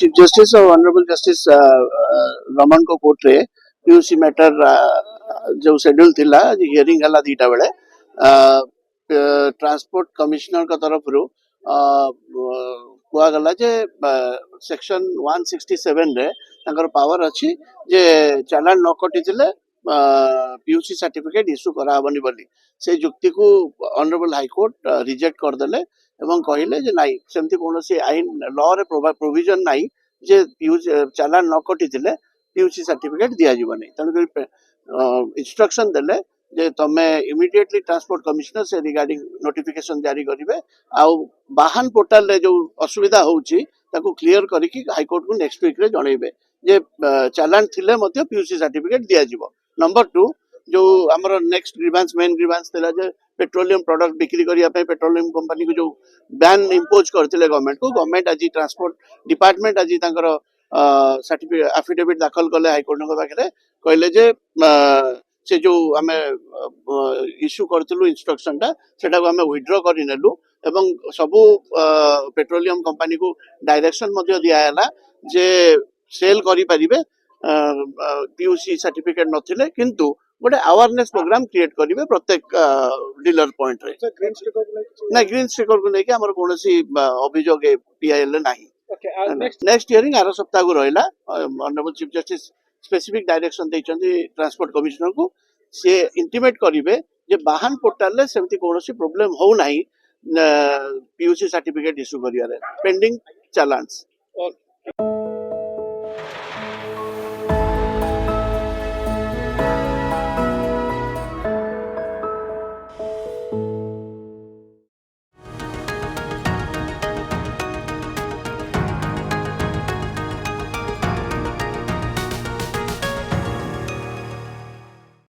Chief justice और honourable justice Raman को court रे पीयूसी मैटर जो शेड्यूल थिला हियरिंग हला दीटा बेले ट्रांसपोर्ट कमिश्नर का तरफ रु कुआ गला जे सेक्शन 167 रे तांकर पावर अछि जे चालान न कटि थिले पीयूसी सर्टिफिकेट इश्यू करा हबनी बोली से युक्ति को ऑनरेबल हाई कोर्ट रिजेक्ट कर देले एवं कहले जे नाही सेमति कोनोसी आईन लॉ रे प्रोविजन नाही जे चालान न कटि थिले पीयूसी सर्टिफिकेट दिया जीव नहीं तेणुक इंस्ट्रक्शन देले जे तमे इमिडिएटली ट्रांसपोर्ट कमिश्नर से रिगार्डिंग नोटिफिकेशन जारी करिवे आउ वाहन पोर्टल रे जो असुविधा होउची ताको क्लियर करिकि हाई कोर्ट को नेक्स्ट वीक रे जणैबे जे चालान थिले मध्ये पीयूसी सर्टिफिकेट दिया जीव। नंबर 2 जो हमर नेक्स्ट ग्रीवांस मेन ग्रीवांस थिला जे पेट्रोलियम प्रोडक्ट बिक्री करिया पे पेट्रोलियम कंपनी को जो बैन इंपोज करथिले गवर्नमेंट आज ट्रांसपोर्ट डिपार्टमेंट आज तांकर सर्टिफिकेट एफिडेविट दाखल कले हाईकोर्ट पाखे कहले जे से जो आम इश्यू करथिलु इंस्ट्रक्शन टा सेटा को आम विथड्रॉ करि नेलु एवं सबु पेट्रोलियम कंपनी को डायरेक्शन मध्ये दिया हैला जे सेल करि परिबे पीयूसी सर्टिफिकेट नथिले किंतु गोटे अवेयरनेस प्रोग्राम क्रिएट करिवे प्रत्येक डीलर पॉइंट रे ना ग्रीन स्टिकर को लेके हमर कोनोसी अभियोग पीआईएल नाही। नेक्स्ट हियरिंग आरो सप्ताह को रहला honourable chief justice specific direction दैछन्ती ट्रांसपोर्ट कमिश्नर को से इंटिमेट करिवे जे वाहन पोर्टल ले सेमति कोनोसी प्रॉब्लम हो नाही पीयूसी सर्टिफिकेट इश्यू करिया रे पेंडिंग चालान्स।